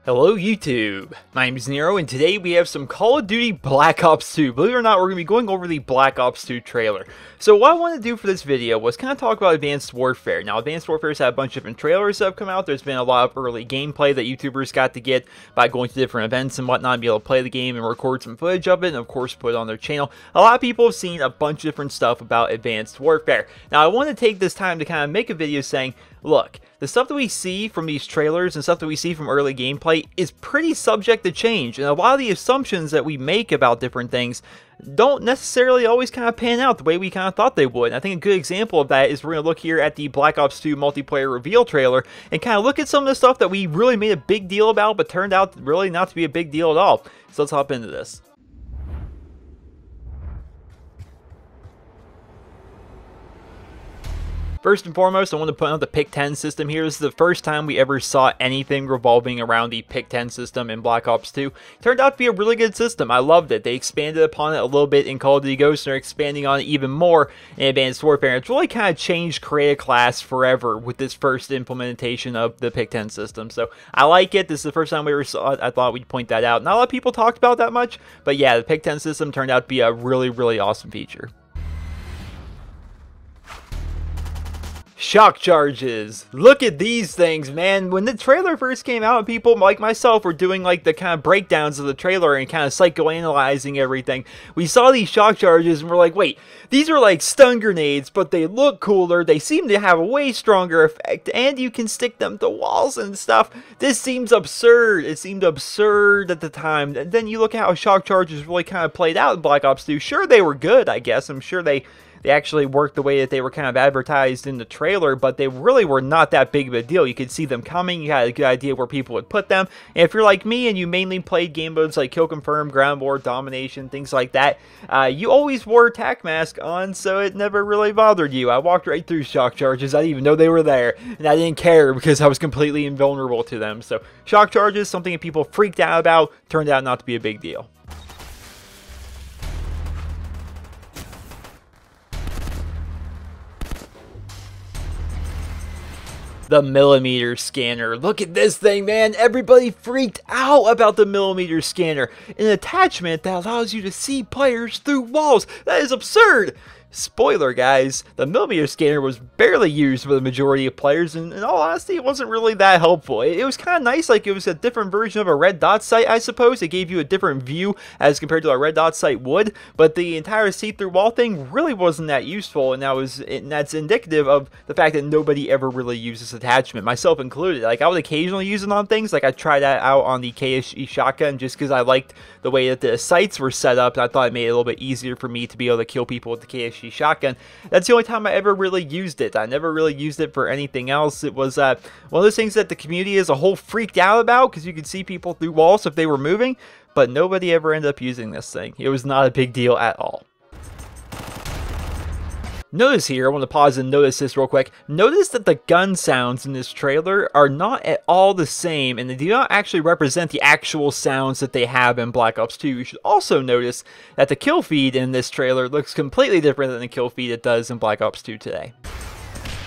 Hello YouTube, my name is Nero, and today we have some Call of Duty Black Ops 2. Believe it or not, we're going to be going over the Black Ops 2 trailer. So what I wanted to do for this video was kind of talk about Advanced Warfare. Now, Advanced Warfare's had a bunch of different trailers that have come out. There's been a lot of early gameplay that YouTubers got to get by going to different events and whatnot, and be able to play the game and record some footage of it, and of course put it on their channel. A lot of people have seen a bunch of different stuff about Advanced Warfare. Now, I want to take this time to kind of make a video saying, look, the stuff that we see from these trailers and stuff that we see from early gameplay is pretty subject to change, and a lot of the assumptions that we make about different things don't necessarily always kind of pan out the way we kind of thought they would. And I think a good example of that is we're going to look here at the Black Ops 2 multiplayer reveal trailer and kind of look at some of the stuff that we really made a big deal about but turned out really not to be a big deal at all. So let's hop into this. First and foremost, I want to point out the Pick-10 system here. This is the first time we ever saw anything revolving around the Pick-10 system in Black Ops 2. Turned out to be a really good system. I loved it. They expanded upon it a little bit in Call of Duty Ghosts, and they're expanding on it even more in Advanced Warfare. It's really kind of changed Create a Class forever with this first implementation of the Pick-10 system. So I like it. This is the first time we ever saw it. I thought we'd point that out. Not a lot of people talked about that much, but yeah, the Pick-10 system turned out to be a really, really awesome feature. Shock charges. Look at these things, man. When the trailer first came out, people like myself were doing like the kind of breakdowns of the trailer and kind of psychoanalyzing everything. We saw these shock charges and we're like, wait, these are like stun grenades, but they look cooler. They seem to have a way stronger effect, and you can stick them to walls and stuff. This seems absurd. It seemed absurd at the time. And then you look at how shock charges really kind of played out in Black Ops 2. Sure, they were good, I guess. I'm sure they actually worked the way that they were kind of advertised in the trailer, but they really were not that big of a deal. You could see them coming, you had a good idea where people would put them, and if you're like me and you mainly played game modes like Kill Confirm, Ground War, Domination, things like that, you always wore attack mask on, so it never really bothered you. I walked right through shock charges, I didn't even know they were there, and I didn't care because I was completely invulnerable to them. So shock charges, something that people freaked out about, turned out not to be a big deal. The millimeter scanner. Look at this thing, man. Everybody freaked out about the millimeter scanner. An attachment that allows you to see players through walls. That is absurd. Spoiler, guys, the millimeter scanner was barely used for the majority of players, and in all honesty, it wasn't really that helpful. It was kind of nice, like it was a different version of a red dot sight, I suppose. It gave you a different view as compared to a red dot sight would, but the entire see-through wall thing really wasn't that useful, and that's indicative of the fact that nobody ever really used this attachment, myself included. Like, I would occasionally use it on things, like I tried that out on the KSG shotgun just because I liked the way that the sights were set up, and I thought it made it a little bit easier for me to be able to kill people with the KSG shotgun. That's the only time I ever really used it. I never really used it for anything else. It was one of those things that the community as a whole freaked out about because you could see people through walls if they were moving, but nobody ever ended up using this thing. It was not a big deal at all. Notice here, I want to pause and notice this real quick. Notice that the gun sounds in this trailer are not at all the same, and they do not actually represent the actual sounds that they have in Black Ops 2. You should also notice that the kill feed in this trailer looks completely different than the kill feed it does in Black Ops 2 today.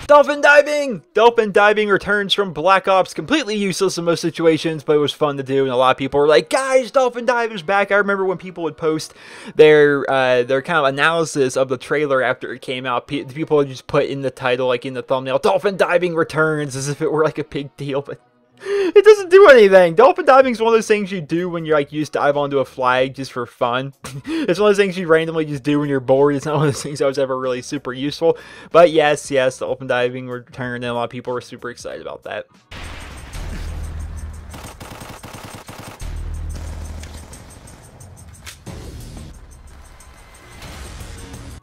Dolphin diving! Dolphin diving returns from Black Ops, completely useless in most situations, but it was fun to do, and a lot of people were like, guys, dolphin diving's back. I remember when people would post their kind of analysis of the trailer after it came out, people would just put in the title, like in the thumbnail, dolphin diving returns, as if it were like a big deal, but it doesn't do anything. Dolphin diving is one of those things you do when you're like you just dive onto a flag just for fun. It's one of those things you randomly just do when you're bored. It's not one of those things that was ever really super useful. But yes, dolphin diving returned, and a lot of people were super excited about that.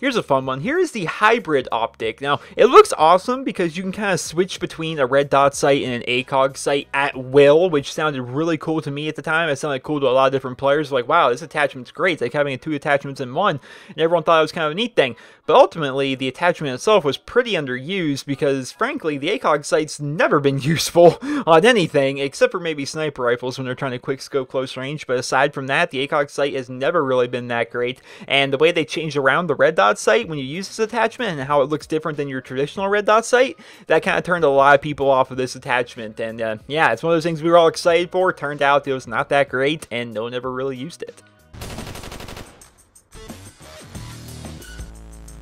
Here's a fun one. Here is the hybrid optic. Now, it looks awesome because you can kind of switch between a red dot sight and an ACOG sight at will, which sounded really cool to me at the time. It sounded cool to a lot of different players. Like, wow, this attachment's great. It's like having two attachments in one, and everyone thought it was kind of a neat thing. But ultimately, the attachment itself was pretty underused because, frankly, the ACOG sight's never been useful on anything, except for maybe sniper rifles when they're trying to quick scope close range. But aside from that, the ACOG sight has never really been that great. And the way they changed around the red dot dot sight when you use this attachment and how it looks different than your traditional red dot sight, that kind of turned a lot of people off of this attachment. And yeah, it's one of those things we were all excited for. Turned out it was not that great, and no one ever really used it.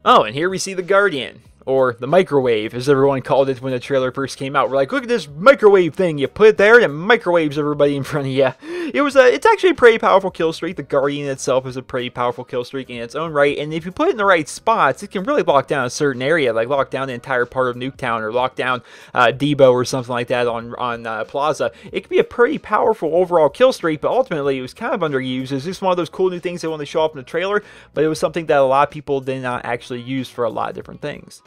Oh, and here we see the Guardian, or the microwave, as everyone called it when the trailer first came out. We're like, look at this microwave thing. You put it there, and it microwaves everybody in front of you. It's actually a pretty powerful kill streak. The Guardian itself is a pretty powerful kill streak in its own right, and if you put it in the right spots, it can really lock down a certain area, like lock down the entire part of Nuketown, or lock down Debo, or something like that on Plaza. It can be a pretty powerful overall kill streak, but ultimately it was kind of underused. It's just one of those cool new things they want to show off in the trailer, but it was something that a lot of people did not actually use for a lot of different things.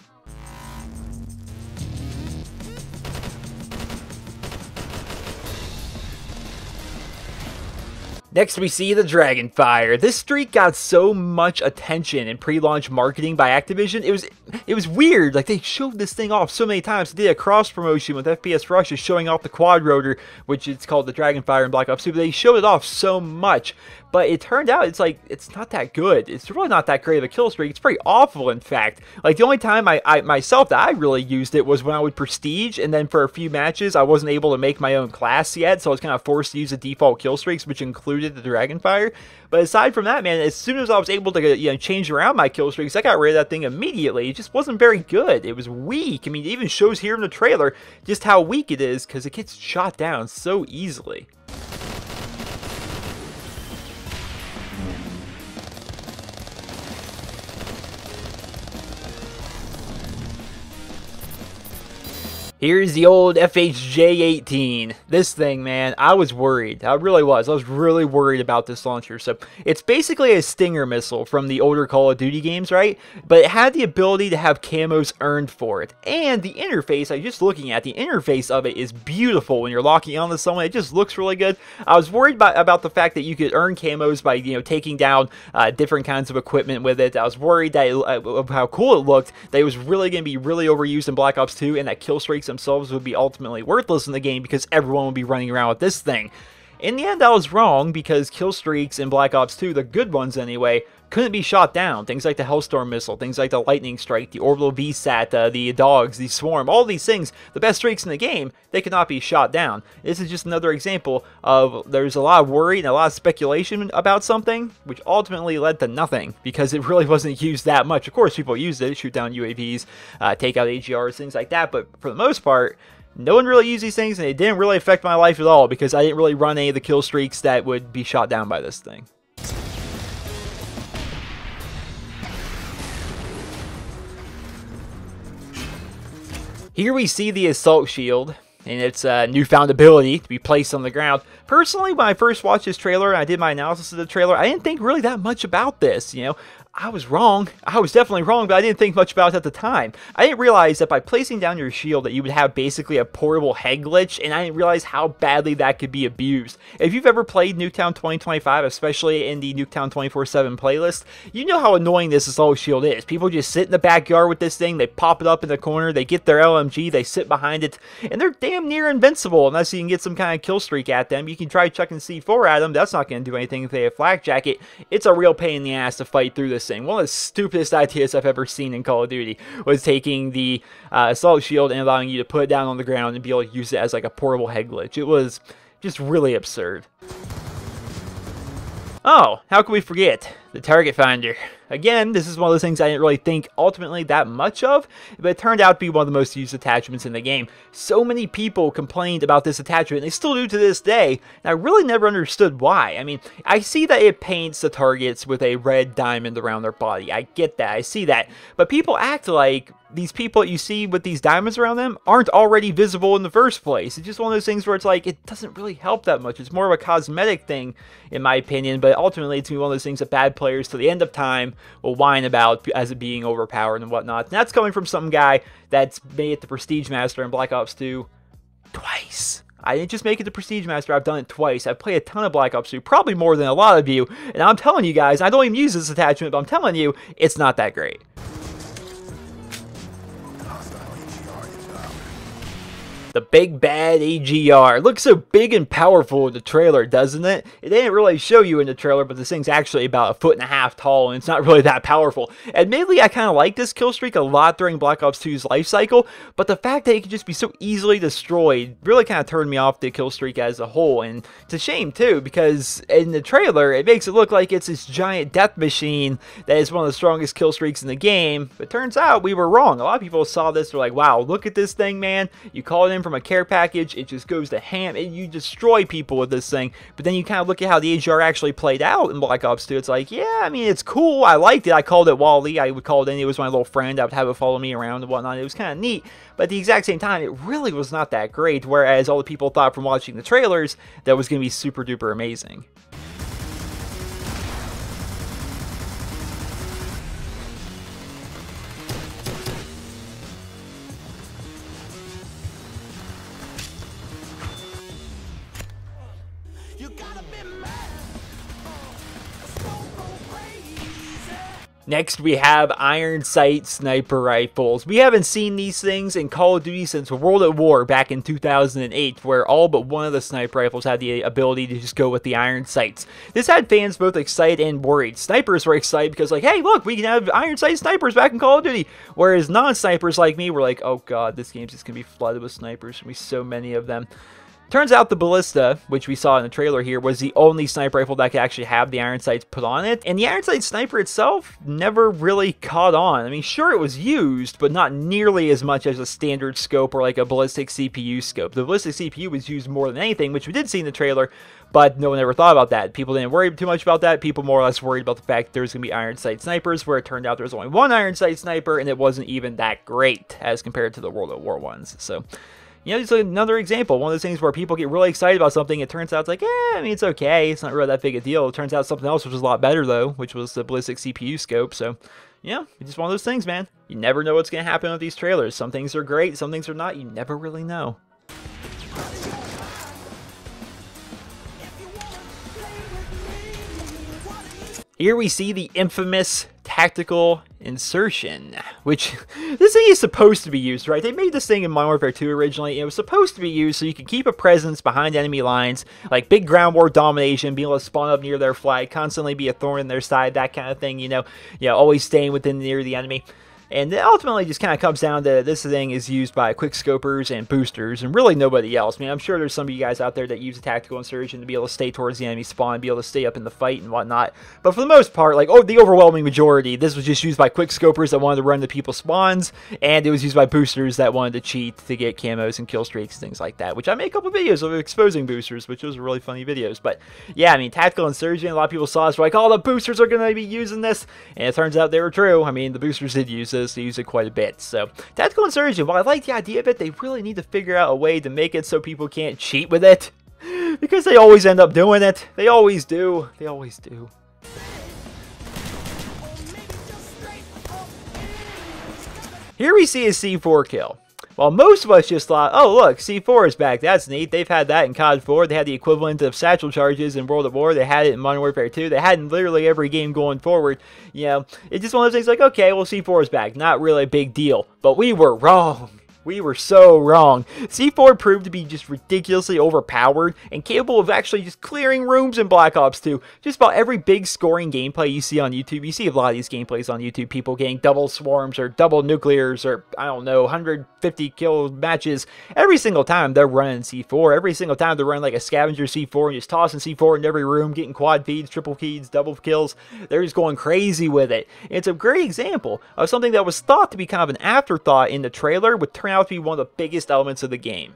Next, we see the Dragonfire. This streak got so much attention in pre-launch marketing by Activision. It was weird. Like, they showed this thing off so many times. They did a cross promotion with FPS Russia showing off the quad rotor, which is called the Dragonfire in Black Ops 2. But they showed it off so much. But it turned out it's not that good. It's really not that great of a kill streak. It's pretty awful, in fact. Like, the only time I really used it was when I would Prestige, and then for a few matches I wasn't able to make my own class yet, so I was kind of forced to use the default kill streaks, which included the Dragonfire. But aside from that, man, as soon as I was able to change around my kill streaks, I got rid of that thing immediately. It just wasn't very good. It was weak. I mean, it even shows here in the trailer just how weak it is, because it gets shot down so easily. Here's the old FHJ-18. This thing, man, I was worried. I really was. I was really worried about this launcher. So it's basically a Stinger missile from the older Call of Duty games, right? But it had the ability to have camos earned for it. And the interface, I was just looking at, the interface of it is beautiful when you're locking onto someone. It just looks really good. I was worried about the fact that you could earn camos by, taking down different kinds of equipment with it. I was worried that of how cool it looked, that it was really going to be really overused in Black Ops 2, and that kill streaks themselves would be ultimately worthless in the game because everyone would be running around with this thing. In the end, I was wrong, because kill streaks in Black Ops 2, the good ones anyway, couldn't be shot down. Things like the Hellstorm missile, things like the Lightning Strike, the Orbital VSAT, the Dogs, the Swarm, all these things, the best streaks in the game, they could not be shot down. This is just another example of there's a lot of worry and a lot of speculation about something, which ultimately led to nothing, because it really wasn't used that much. Of course, people used it, shoot down UAVs, take out AGRs, things like that, but for the most part, no one really used these things, and it didn't really affect my life at all, because I didn't really run any of the kill streaks that would be shot down by this thing. Here we see the Assault Shield and its newfound ability to be placed on the ground. Personally, when I first watched this trailer and I did my analysis of the trailer, I didn't think really that much about this, I was wrong. I was definitely wrong, but I didn't think much about it at the time. I didn't realize that by placing down your shield that you would have basically a portable head glitch, and I didn't realize how badly that could be abused. If you've ever played Nuketown 2025, especially in the Nuketown 24/7 playlist, you know how annoying this Assault Shield is. People just sit in the backyard with this thing, they pop it up in the corner, they get their LMG, they sit behind it, and they're damn near invincible unless you can get some kind of kill streak at them. You can try chucking C4 at them, that's not going to do anything if they have Flak Jacket. It's a real pain in the ass to fight through this thing. One of the stupidest ideas I've ever seen in Call of Duty was taking the Assault Shield and allowing you to put it down on the ground and be able to use it as like a portable head glitch. It was just really absurd. Oh, how could we forget? The Target Finder. Again, this is one of those things I didn't really think ultimately that much of, but it turned out to be one of the most used attachments in the game. So many people complained about this attachment, and they still do to this day, and I really never understood why. I mean, I see that it paints the targets with a red diamond around their body. I get that, I see that, but people act like these people that you see with these diamonds around them aren't already visible in the first place. It's just one of those things where it's like, it doesn't really help that much. It's more of a cosmetic thing, in my opinion, but ultimately it's going to be one of those things that bad players to the end of time will whine about as it being overpowered and whatnot. And that's coming from some guy that's made it the Prestige Master in Black Ops 2 twice. I didn't just make it the Prestige Master, I've done it twice. I've played a ton of Black Ops 2, probably more than a lot of you, and I'm telling you guys, I don't even use this attachment, but I'm telling you, it's not that great. The big bad AGR. It looks so big and powerful in the trailer, doesn't it? It didn't really show you in the trailer, but this thing's actually about 1.5 feet tall, and it's not really that powerful. Admittedly, I kind of like this kill streak a lot during Black Ops 2's life cycle, but the fact that it can just be so easily destroyed really kind of turned me off the kill streak as a whole, and it's a shame too, because in the trailer, it makes it look like it's this giant death machine that is one of the strongest kill streaks in the game, but turns out we were wrong. A lot of people saw this, they're like, wow, look at this thing, man. You call it in from a care package, it just goes to ham, and you destroy people with this thing. But then you kind of look at how the AGR actually played out in Black Ops 2. It's like, yeah, I mean, it's cool. I liked it. I called it Wally. I would call it in. It was my little friend. I would have it follow me around and whatnot. It was kind of neat. But at the exact same time, it really was not that great. Whereas all the people thought from watching the trailers that was going to be super duper amazing. Next, we have iron sight sniper rifles. We haven't seen these things in Call of Duty since World at War back in 2008, where all but one of the sniper rifles had the ability to just go with the iron sights. This had fans both excited and worried. Snipers were excited because, like, hey, look, we can have iron sight snipers back in Call of Duty. Whereas non-snipers like me were like, oh god, this game's just going to be flooded with snipers. There's going to be so many of them. Turns out the Ballista, which we saw in the trailer here, was the only sniper rifle that could actually have the iron sights put on it. And the iron sight sniper itself never really caught on. I mean, sure, it was used, but not nearly as much as a standard scope or like a ballistic CPU scope. The ballistic CPU was used more than anything, which we did see in the trailer, but no one ever thought about that. People didn't worry too much about that. People more or less worried about the fact that there was going to be iron sight snipers, where it turned out there was only one iron sight sniper, and it wasn't even that great as compared to the World at War ones. So, you know, it's another example. One of those things where people get really excited about something. It turns out it's like, I mean, it's okay. It's not really that big a deal. It turns out something else which was a lot better, though, which was the ballistic CPU scope. So, yeah, it's just one of those things, man. You never know what's going to happen with these trailers. Some things are great. Some things are not. You never really know. Here we see the infamous tactical insertion, which this thing is supposed to be used, right? They made this thing in Modern Warfare 2 originally, and it was supposed to be used so you can keep a presence behind enemy lines, like big ground war domination, being able to spawn up near their flag, constantly be a thorn in their side, that kind of thing, you know, always staying within near the enemy. And it ultimately just kind of comes down to this thing is used by quick scopers and boosters and really nobody else. I mean, I'm sure there's some of you guys out there that use a tactical insertion to be able to stay towards the enemy spawn, be able to stay up in the fight and whatnot. But for the most part, like, the overwhelming majority, this was just used by quick scopers that wanted to run the people's spawns, and it was used by boosters that wanted to cheat to get camos and kill streaks and things like that, which I made a couple videos of exposing boosters, which was really funny videos. But yeah, I mean, tactical insurgent, a lot of people saw this, were like, oh, the boosters are going to be using this, and it turns out they were true. I mean, the boosters did use this. They use it quite a bit. So, tactical insurgent, while I like the idea of it, they really need to figure out a way to make it so people can't cheat with it, because they always end up doing it. They always do. They always do. Here we see a C4 kill. While most of us just thought, oh look, C4 is back, that's neat. They've had that in COD 4. They had the equivalent of satchel charges in World at War. They had it in Modern Warfare 2. They had it in literally every game going forward. You know, it's just one of those things like, okay, well, C4 is back. Not really a big deal. But we were wrong. We were so wrong. C4 proved to be just ridiculously overpowered and capable of actually just clearing rooms in Black Ops 2. Just about every big scoring gameplay you see on YouTube, you see a lot of these gameplays on YouTube, people getting double swarms or double nuclears or, I don't know, 150 kill matches. Every single time they're running C4. Every single time they're running like a scavenger C4 and just tossing C4 in every room, getting quad feeds, triple feeds, double kills. They're just going crazy with it. It's a great example of something that was thought to be kind of an afterthought in the trailer would turn out to be one of the biggest elements of the game.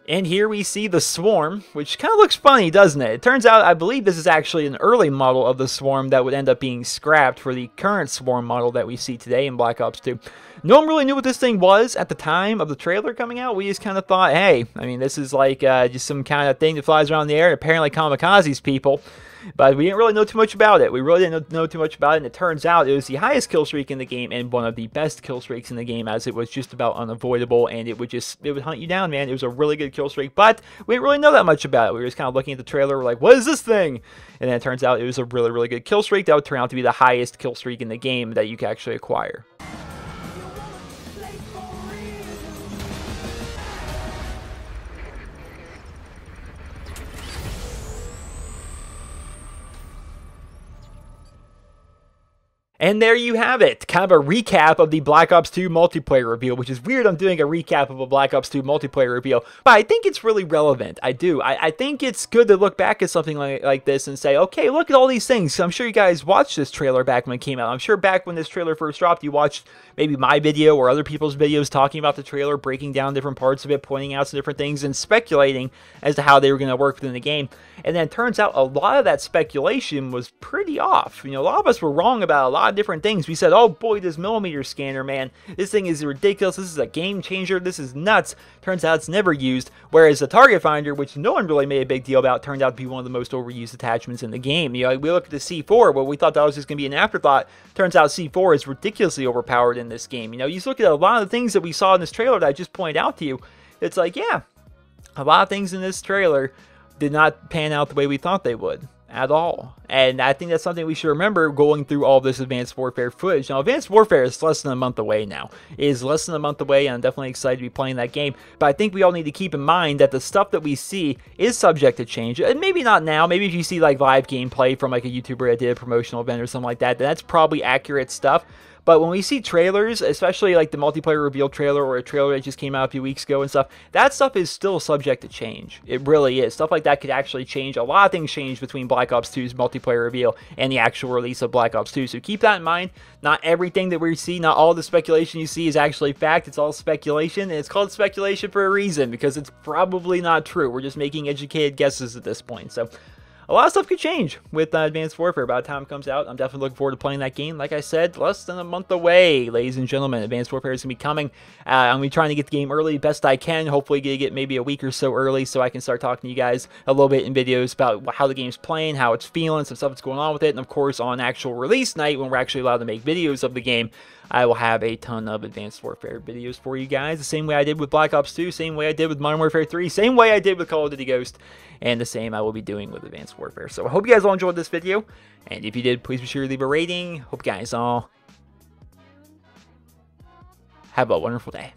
And here we see the Swarm, which kind of looks funny, doesn't it? It turns out, I believe this is actually an early model of the Swarm that would end up being scrapped for the current Swarm model that we see today in Black Ops 2. No one really knew what this thing was at the time of the trailer coming out. We just kind of thought, hey, I mean, this is like just some kind of thing that flies around the air and apparently kamikazes people. But we didn't really know too much about it. We really didn't know too much about it, and it turns out it was the highest kill streak in the game and one of the best kill streaks in the game, as it was just about unavoidable, and it would hunt you down, man. It was a really good kill streak, but we didn't really know that much about it. We were just kind of looking at the trailer, we're like, what is this thing? And then it turns out it was a really, really good kill streak that would turn out to be the highest kill streak in the game that you could actually acquire. And there you have it, kind of a recap of the Black Ops 2 multiplayer reveal, which is weird I'm doing a recap of a Black Ops 2 multiplayer reveal, but I think it's really relevant. I do. I think it's good to look back at something like this and say, okay, look at all these things. I'm sure you guys watched this trailer back when it came out. I'm sure back when this trailer first dropped, you watched maybe my video or other people's videos talking about the trailer, breaking down different parts of it, pointing out some different things, and speculating as to how they were going to work within the game. And then it turns out a lot of that speculation was pretty off. You know, a lot of us were wrong about a lot of different things. We said, oh boy, this millimeter scanner, man, this thing is ridiculous. This is a game changer. This is nuts. Turns out it's never used. Whereas the target finder, which no one really made a big deal about, turned out to be one of the most overused attachments in the game. You know, we look at the C4, but we thought that was just going to be an afterthought. Turns out C4 is ridiculously overpowered in this game. You know, you just look at a lot of the things that we saw in this trailer that I just pointed out to you. It's like, yeah, a lot of things in this trailer did not pan out the way we thought they would at all. And I think that's something we should remember going through all this Advanced Warfare footage. Now, Advanced Warfare is less than a month away now. It is less than a month away, and I'm definitely excited to be playing that game. But I think we all need to keep in mind that the stuff that we see is subject to change. And maybe not now. Maybe if you see like live gameplay from like a YouTuber that did a promotional event or something like that, then that's probably accurate stuff. But when we see trailers, especially like the multiplayer reveal trailer or a trailer that just came out a few weeks ago and stuff, that stuff is still subject to change. It really is. Stuff like that could actually change. A lot of things change between Black Ops 2's multiplayer reveal and the actual release of Black Ops 2. So keep that in mind. Not everything that we see, not all the speculation you see is actually fact. It's all speculation, and it's called speculation for a reason, because it's probably not true. We're just making educated guesses at this point. So a lot of stuff could change with Advanced Warfare by the time it comes out. I'm definitely looking forward to playing that game. Like I said, less than a month away, ladies and gentlemen. Advanced Warfare is going to be coming. I'm going to be trying to get the game early best I can. Hopefully get it maybe a week or so early so I can start talking to you guys a little bit in videos about how the game's playing, how it's feeling, some stuff that's going on with it. And of course, on actual release night, when we're actually allowed to make videos of the game, I will have a ton of Advanced Warfare videos for you guys. The same way I did with Black Ops 2, same way I did with Modern Warfare 3, same way I did with Call of Duty Ghost, and the same I will be doing with Advanced Warfare. So I hope you guys all enjoyed this video, and if you did, please be sure to leave a rating. Hope you guys all have a wonderful day.